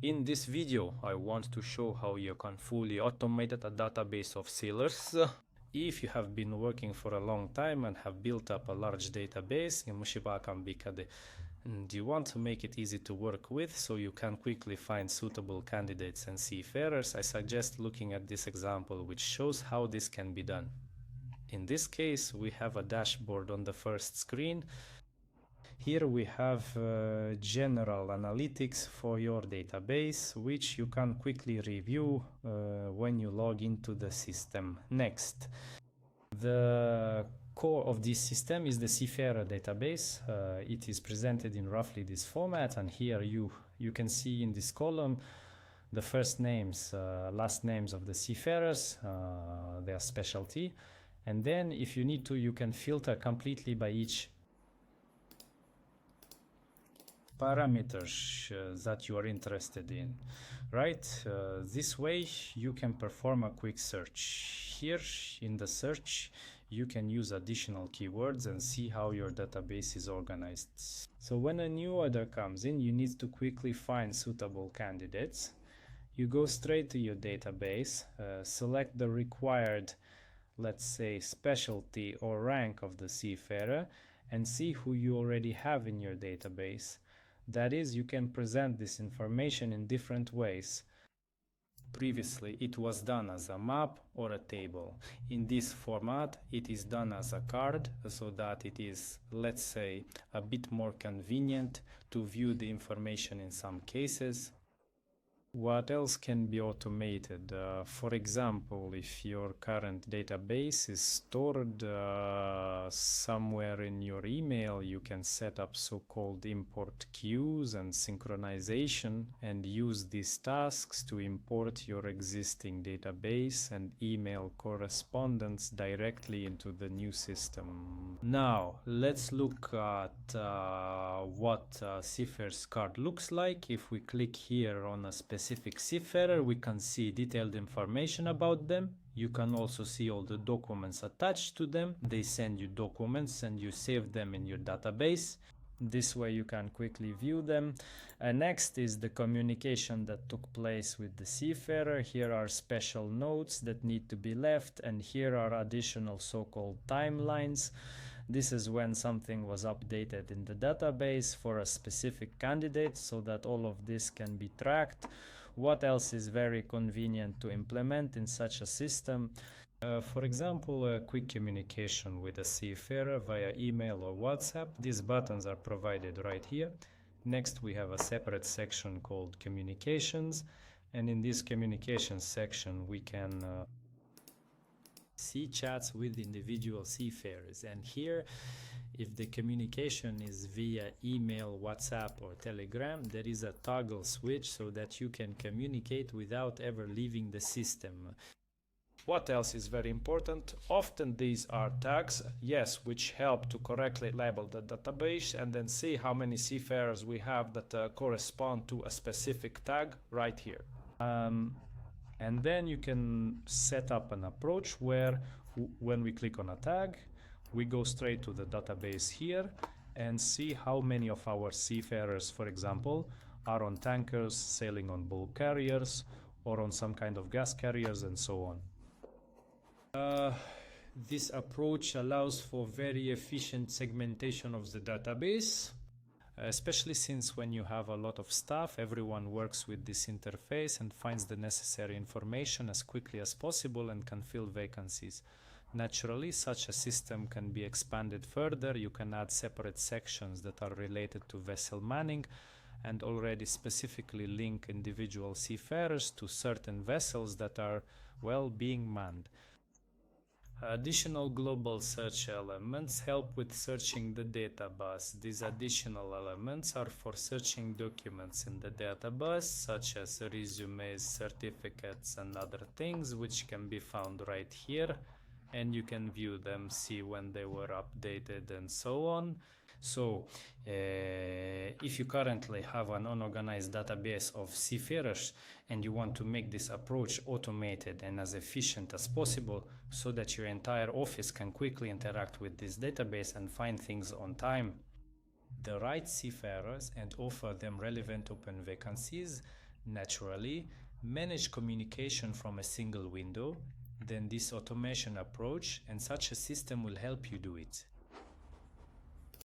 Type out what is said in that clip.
In this video, I want to show how you can fully automate a database of sailors. If you have been working for a long time and have built up a large database in Mushibakambikade, and you want to make it easy to work with so you can quickly find suitable candidates and seafarers, I suggest looking at this example which shows how this can be done. In this case, we have a dashboard on the first screen. Here we have general analytics for your database, which you can quickly review when you log into the system. Next, the core of this system is the Seafarer Database. It is presented in roughly this format, and here you can see in this column the first names, last names of the seafarers, their specialty, and then if you need to, you can filter completely by each parameters that you are interested in, right? This way you can perform a quick search. Here in the search you can use additional keywords and see how your database is organized. So when a new order comes in, you need to quickly find suitable candidates. You go straight to your database, select the required, let's say, specialty or rank of the seafarer, and see who you already have in your database. That is, you can present this information in different ways. Previously, it was done as a map or a table. In this format, it is done as a card, so that it is, let's say, a bit more convenient to view the information in some cases. What else can be automated? For example, if your current database is stored somewhere in your email, you can set up so-called import queues and synchronization and use these tasks to import your existing database and email correspondence directly into the new system. Now, let's look at what Seafarer's card looks like. If we click here on a specific seafarer, we can see detailed information about them. You can also see all the documents attached to them. They send you documents and you save them in your database. This way you can quickly view them. Next is the communication that took place with the seafarer. Here are special notes that need to be left, and here are additional so-called timelines. This is when something was updated in the database for a specific candidate, so that all of this can be tracked. What else is very convenient to implement in such a system? For example, a quick communication with a seafarer via email or WhatsApp. These buttons are provided right here. Next, we have a separate section called Communications, and in this Communications section we can see chats with individual seafarers. And here, if the communication is via email, WhatsApp or Telegram, there is a toggle switch so that you can communicate without ever leaving the system. What else is very important? Often these are tags, yes, which help to correctly label the database and then see how many seafarers we have that correspond to a specific tag right here. And then you can set up an approach where when we click on a tag, we go straight to the database here and see how many of our seafarers, for example, are on tankers, sailing on bulk carriers, or on some kind of gas carriers, and so on. This approach allows for very efficient segmentation of the database, especially since when you have a lot of staff, everyone works with this interface and finds the necessary information as quickly as possible and can fill vacancies. Naturally, such a system can be expanded further. You can add separate sections that are related to vessel manning and already specifically link individual seafarers to certain vessels that are, well, being manned. Additional global search elements help with searching the database. These additional elements are for searching documents in the database, such as resumes, certificates, and other things, which can be found right here. And you can view them, see when they were updated, and so on. So, if you currently have an unorganized database of seafarers and you want to make this approach automated and as efficient as possible so that your entire office can quickly interact with this database and find things on time, the right seafarers and offer them relevant open vacancies, Naturally, manage communication from a single window, then this automation approach, and such a system will help you do it.